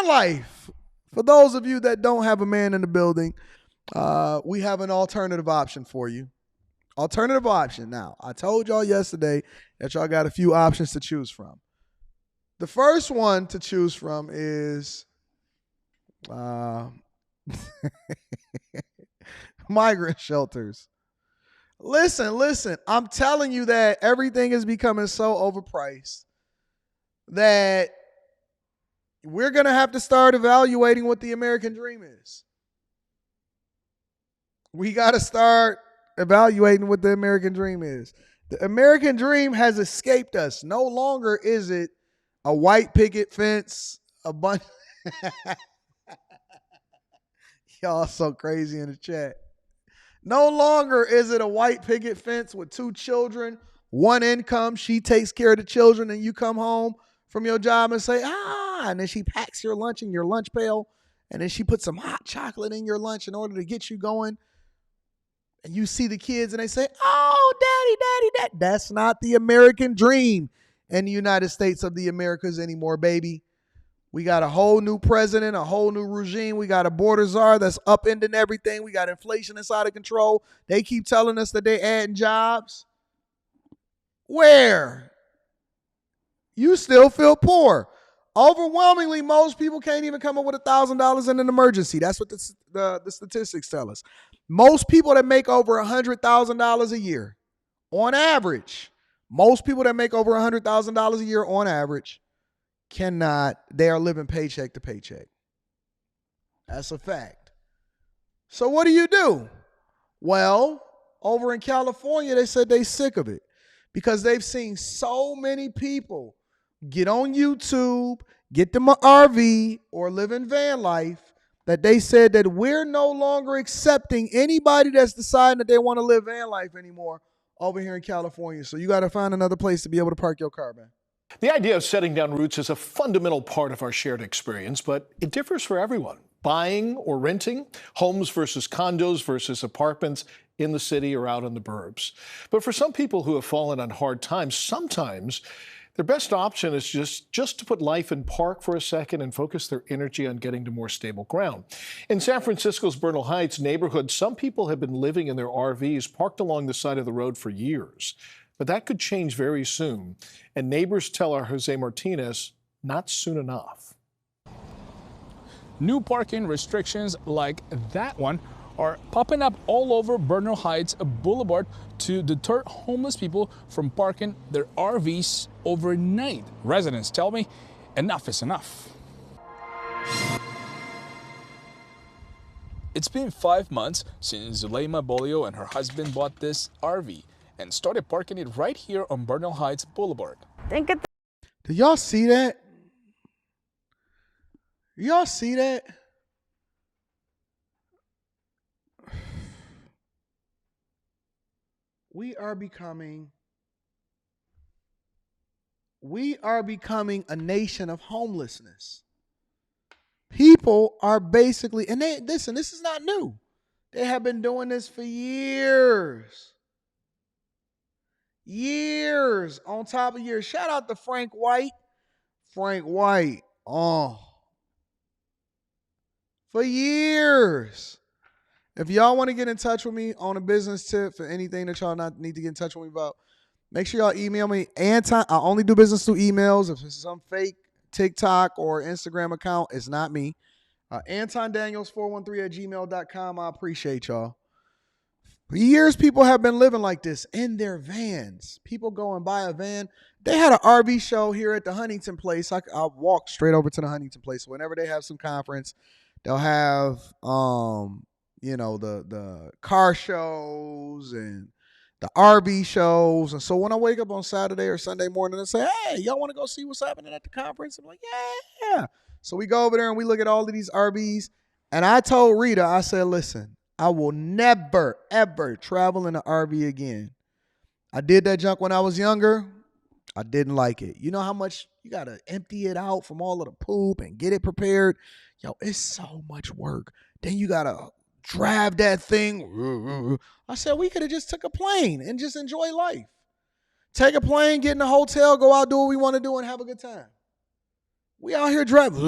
van life. For those of you that don't have a man in the building, we have an alternative option for you. Alternative option. Now, I told y'all yesterday that y'all got a few options to choose from. The first one to choose from is migrant shelters. Listen. I'm telling you that everything is becoming so overpriced that we're going to have to start evaluating what the American dream is. We got to start evaluating what the American dream is. The American dream has escaped us. No longer is it a white picket fence, a bunch. Y'all so crazy in the chat. No longer is it a white picket fence with two children, one income. She takes care of the children, and you come home from your job and say, and then she packs your lunch in your lunch pail, and then she puts some hot chocolate in your lunch in order to get you going. And you see the kids, and they say, oh, daddy. That's not the American dream in the United States of the Americas anymore, baby. We got a whole new president, a whole new regime. We got a border czar that's upending everything. We got inflation that's out of control. They keep telling us that they're adding jobs. Where? You still feel poor. Overwhelmingly, most people can't even come up with $1,000 in an emergency. That's what the statistics tell us. Most people that make over $100,000 a year, on average, most people that make over $100,000 a year on average they are living paycheck to paycheck. That's a fact. So what do? Well, over in California, they said they sick of it because they've seen so many people get on YouTube, get them an RV or live in van life that they said that we're no longer accepting anybody that's deciding that they want to live van life anymore over here in California. So you got to find another place to be able to park your car, man. The idea of setting down roots is a fundamental part of our shared experience, but it differs for everyone. Buying or renting, homes versus condos versus apartments in the city or out in the burbs. But for some people who have fallen on hard times, sometimes their best option is just to put life in park for a second and focus their energy on getting to more stable ground. In San Francisco's Bernal Heights neighborhood, some people have been living in their RVs parked along the side of the road for years. But that could change very soon. And neighbors tell our Jose Martinez, not soon enough. New parking restrictions like that one are popping up all over Bernal Heights Boulevard to deter homeless people from parking their RVs overnight. Residents tell me enough is enough. It's been 5 months since Zulema Bolio and her husband bought this RV and started parking it right here on Bernal Heights Boulevard. Did y'all see that? Y'all see that? We are becoming a nation of homelessness. People are basically, and this is not new. They have been doing this for years. Years on top of years. Shout out to Frank White. For years. If y'all want to get in touch with me on a business tip for anything that y'all not need to get in touch with me about, make sure y'all email me. Anton, I only do business through emails. If it's some fake TikTok or Instagram account, it's not me. Anton Daniels 413@gmail.com. I appreciate y'all. For years, people have been living like this in their vans. People go and buy a van. They had an RV show here at the Huntington Place. I walked straight over to the Huntington Place. Whenever they have some conference, they'll have, the car shows and the RV shows. And so when I wake up on Saturday or Sunday morning and say, hey, y'all want to go see what's happening at the conference? I'm like, yeah. So we go over there and we look at all of these RVs. And I told Rita, I said, listen, I will never, ever travel in an RV again. I did that junk when I was younger. I didn't like it. You know how much you got to empty it out from all of the poop and get it prepared? Yo, it's so much work. Then you got to drive that thing. I said, we could have just took a plane and just enjoy life. Take a plane, get in a hotel, go out, do what we want to do, and have a good time. We out here driving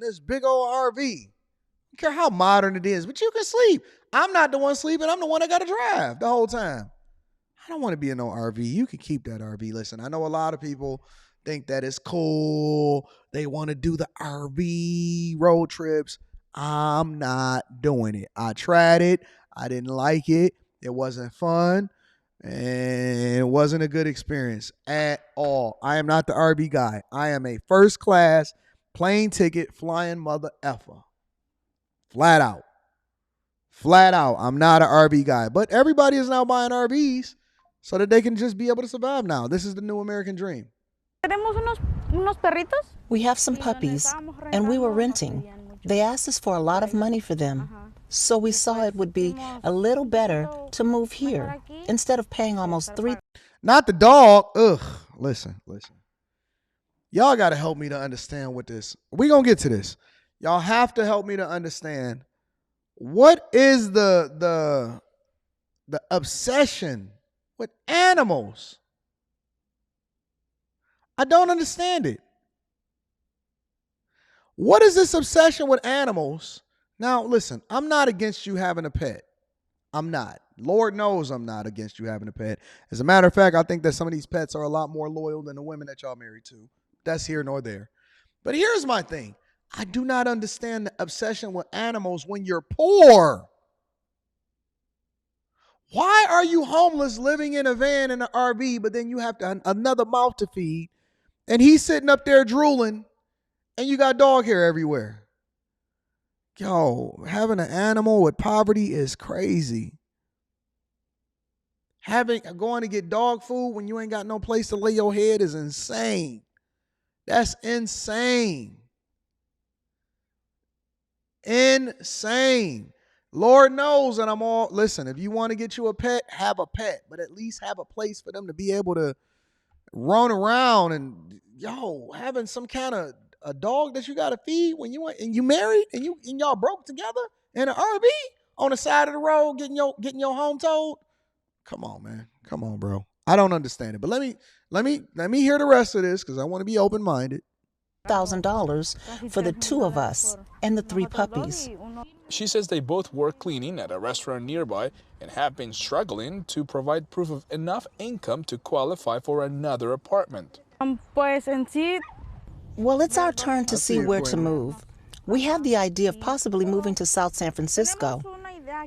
this big old RV. Don't care how modern it is, but you can sleep. I'm not the one sleeping. I'm the one that got to drive the whole time. I don't want to be in no RV. You can keep that RV. Listen, I know a lot of people think that it's cool. They want to do the RV road trips. I'm not doing it. I tried it. I didn't like it. It wasn't fun. And it wasn't a good experience at all. I am not the RV guy. I am a first class plane ticket flying mother effer. Flat out. Flat out. I'm not an RV guy. But everybody is now buying RVs so that they can just be able to survive now. This is the new American dream. We have some puppies, and we were renting. They asked us for a lot of money for them. So we saw it would be a little better to move here instead of paying almost Not the dog. Ugh. Listen. Y'all got to help me to understand what this. We're going to get to this. Y'all have to help me to understand what is the obsession with animals. I don't understand it. What is this obsession with animals? Now, listen, I'm not against you having a pet. I'm not. Lord knows I'm not against you having a pet. As a matter of fact, I think that some of these pets are a lot more loyal than the women that y'all married to. That's here nor there. But here's my thing. I do not understand the obsession with animals when you're poor. Why are you homeless living in a van in an RV, but then you have another mouth to feed, and he's sitting up there drooling, and you got dog hair everywhere? Yo, having an animal with poverty is crazy. Going to get dog food when you ain't got no place to lay your head is insane. That's insane. Insane. Lord knows, and listen, if you want to get you a pet, have a pet, but at least have a place for them to be able to run around and, having some kind of a dog that you got to feed when you married and y'all broke together in an RV on the side of the road getting your home towed. Come on, man. Come on, bro. I don't understand it. But let me hear the rest of this because I want to be open-minded. $1,000 for the two of us and the 3 puppies. She says they both work cleaning at a restaurant nearby and have been struggling to provide proof of enough income to qualify for another apartment. Well, it's our turn to see where to move. We have the idea of possibly moving to South San Francisco,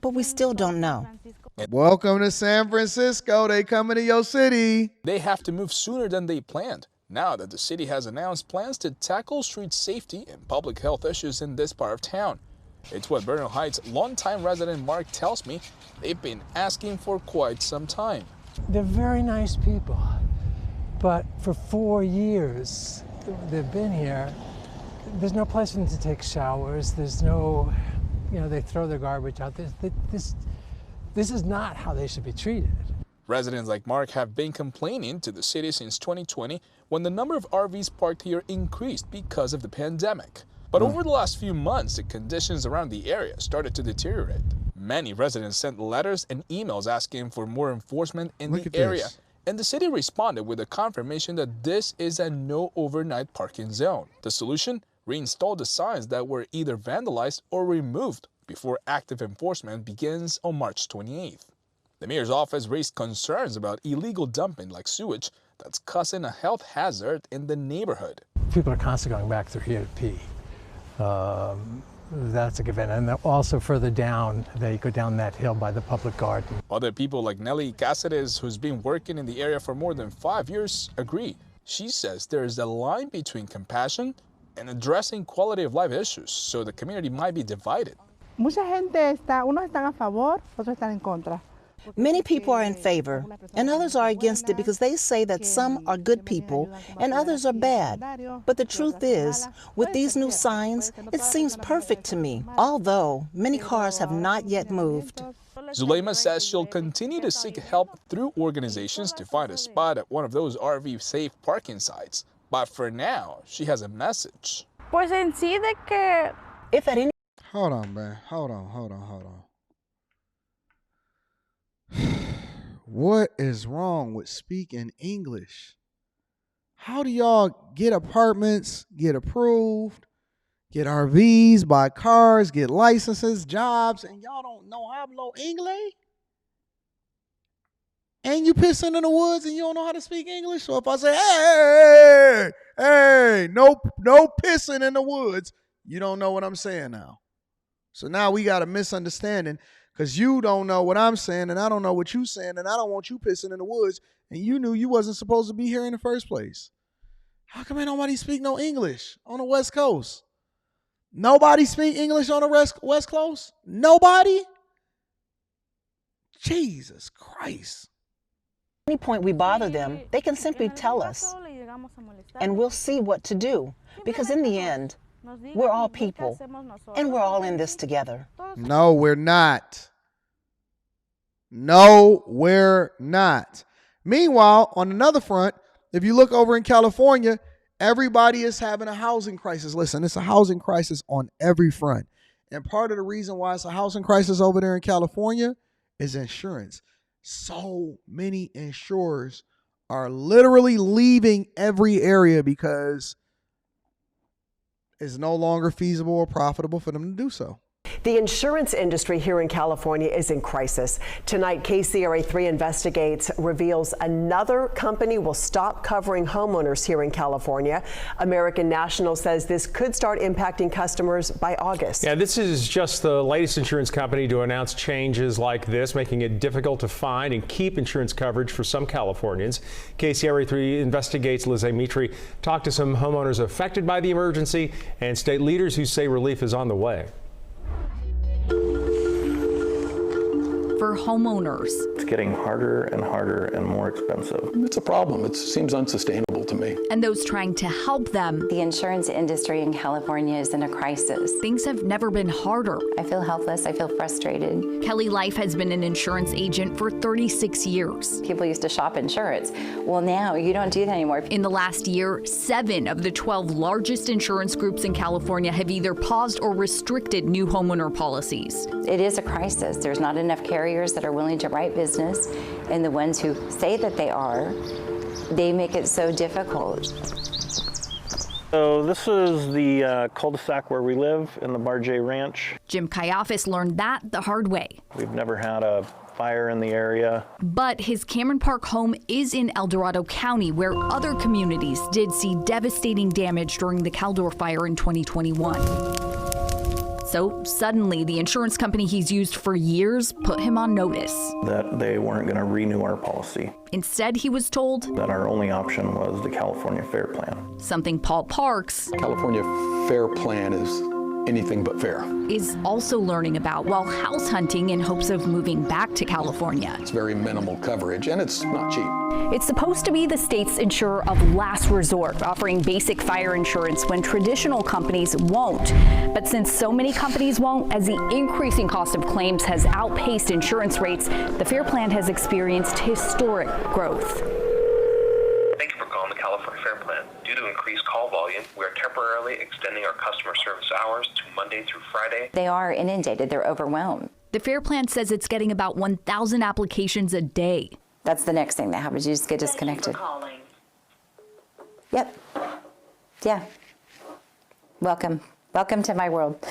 but we still don't know. Welcome to San Francisco. They coming to your city. They have to move sooner than they planned, now that the city has announced plans to tackle street safety and public health issues in this part of town. It's what Bernal Heights longtime resident Mark tells me they've been asking for quite some time. They're very nice people, but for 4 years they've been here, there's no place for them to take showers. There's no, they throw their garbage out. This is not how they should be treated. Residents like Mark have been complaining to the city since 2020 when the number of RVs parked here increased because of the pandemic. But over the last few months, the conditions around the area started to deteriorate. Many residents sent letters and emails asking for more enforcement in the area. And the city responded with a confirmation that this is a no overnight parking zone. The solution? Reinstall the signs that were either vandalized or removed before active enforcement begins on March 28th. The mayor's office raised concerns about illegal dumping like sewage that's causing a health hazard in the neighborhood. People are constantly going back through here to pee. That's a given. And also further down, they go down that hill by the public garden. Other people like Nelly Cáceres, who's been working in the area for more than 5 years, agree. She says there is a line between compassion and addressing quality of life issues, so the community might be divided. Unos están a favor, otros están en contra. Many people are in favor, and others are against it because they say that some are good people and others are bad. But the truth is, with these new signs, it seems perfect to me, although many cars have not yet moved. Zulema says she'll continue to seek help through organizations to find a spot at one of those RV-safe parking sites. But for now, she has a message. If at any Hold on, man. Hold on. What is wrong with speaking English? How do y'all get apartments, get approved, get RVs, buy cars, get licenses, jobs, and y'all don't know hablo English? And you pissing in the woods and you don't know how to speak English? So if I say, hey, no pissing in the woods, you don't know what I'm saying now. So now we got a misunderstanding because you don't know what I'm saying and I don't know what you're saying and I don't want you pissing in the woods and you knew you wasn't supposed to be here in the first place. How come ain't nobody speak no English on the West Coast? Nobody speak English on the West Coast? Nobody? Jesus Christ. At any point we bother them, they can simply tell us, and we'll see what to do. Because in the end, we're all people, and we're all in this together. No, we're not. No, we're not. Meanwhile, on another front, if you look over in California, everybody is having a housing crisis. Listen, it's a housing crisis on every front. And part of the reason why it's a housing crisis over there in California is insurance. So many insurers are literally leaving every area because it's no longer feasible or profitable for them to do so. The insurance industry here in California is in crisis. Tonight, KCRA3 Investigates reveals another company will stop covering homeowners here in California. American National says this could start impacting customers by August. Yeah, this is just the latest insurance company to announce changes like this, making it difficult to find and keep insurance coverage for some Californians. KCRA3 Investigates Liz Mitri talked to some homeowners affected by the emergency and state leaders who say relief is on the way. For homeowners, it's getting harder and harder and more expensive. It's a problem. It seems unsustainable to me. And those trying to help them. The insurance industry in California is in a crisis. Things have never been harder. I feel helpless. I feel frustrated. Kelly Life has been an insurance agent for 36 years. People used to shop insurance. Well, now you don't do that anymore. In the last year, 7 of the 12 largest insurance groups in California have either paused or restricted new homeowner policies. It is a crisis. There's not enough carriers that are willing to write business, and the ones who say that they are, they make it so difficult. So this is the cul-de-sac where we live in the Bar J Ranch. Jim Kayafis learned that the hard way. We've never had a fire in the area. But his Cameron Park home is in El Dorado County, where other communities did see devastating damage during the Caldor fire in 2021. So suddenly, the insurance company he's used for years put him on notice. That they weren't going to renew our policy. Instead, he was told that our only option was the California Fair Plan. Something Paul Parks, California Fair Plan is anything but fair, is also learning about while house hunting in hopes of moving back to California. It's very minimal coverage and it's not cheap. It's supposed to be the state's insurer of last resort, offering basic fire insurance when traditional companies won't. But since so many companies won't, as the increasing cost of claims has outpaced insurance rates, the Fair Plan has experienced historic growth. Thank you for calling the California Fair Plan. Due to increased call volume, we are temporarily extending our customer service hours to Monday through Friday. They are inundated. They're overwhelmed. The Fair Plan says it's getting about 1,000 applications a day. That's the next thing that happens. You just get disconnected. Thank you for calling. Yep. Yeah. Welcome. Welcome to my world.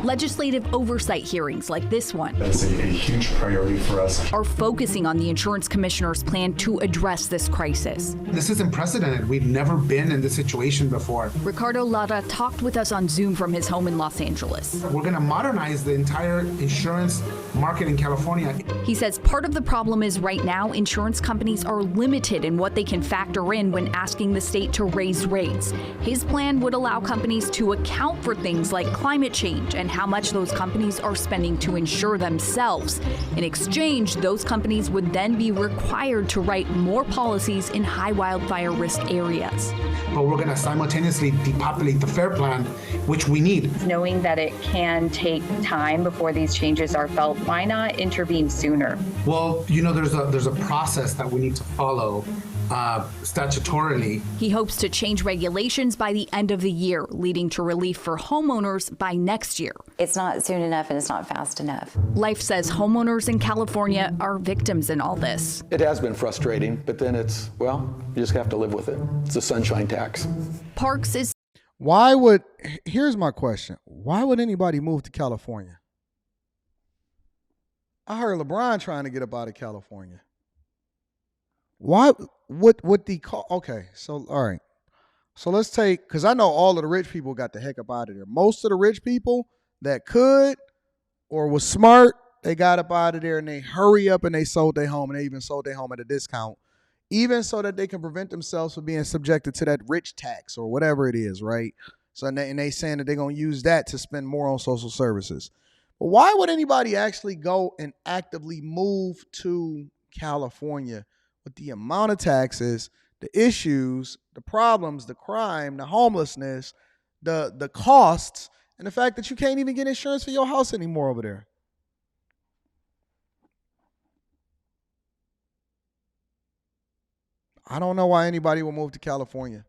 Legislative oversight hearings like this one That's a huge priority for us. Are focusing on the insurance commissioner's plan to address this crisis. This is unprecedented. We've never been in this situation before. Ricardo Lara talked with us on Zoom from his home in Los Angeles. We're going to modernize the entire insurance market in California. He says part of the problem is right now insurance companies are limited in what they can factor in when asking the state to raise rates. His plan would allow companies to account for things like climate change and how much those companies are spending to insure themselves. In exchange, those companies would then be required to write more policies in high wildfire risk areas. But we're going to simultaneously depopulate the Fair Plan, which we need. Knowing that it can take time before these changes are felt, why not intervene sooner? Well, you know, there's a process that we need to follow statutorily. He hopes to change regulations by the end of the year, leading to relief for homeowners by next year. It's not soon enough and it's not fast enough. Life says homeowners in California are victims in all this. It has been frustrating, but then it's, well, you just have to live with it. It's a sunshine tax. Parks is here's my question. Why would anybody move to California? I heard LeBron trying to get up out of California. Why? What the call? Okay, so all right. So let's take, because I know all of the rich people got the heck up out of there. Most of the rich people that could or was smart, they got up out of there and they hurry up and they sold their home, and they even sold their home at a discount, even so that they can prevent themselves from being subjected to that rich tax or whatever it is, right? So and they saying that they're going to use that to spend more on social services. But why would anybody actually go and actively move to California with the amount of taxes, the issues, the problems, the crime, the homelessness, the costs, and the fact that you can't even get insurance for your house anymore over there? I don't know why anybody would move to California.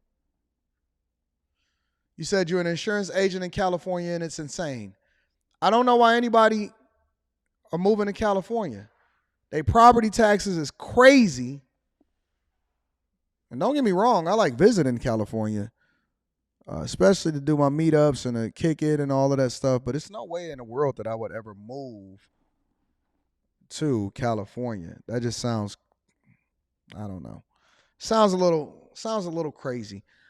You said you're an insurance agent in California and it's insane. I don't know why anybody are moving to California. They property taxes is crazy. And don't get me wrong, I like visiting California, especially to do my meetups and to kick it and all of that stuff. But it's no way in the world that I would ever move to California. That just sounds, I don't know. Sounds a little crazy.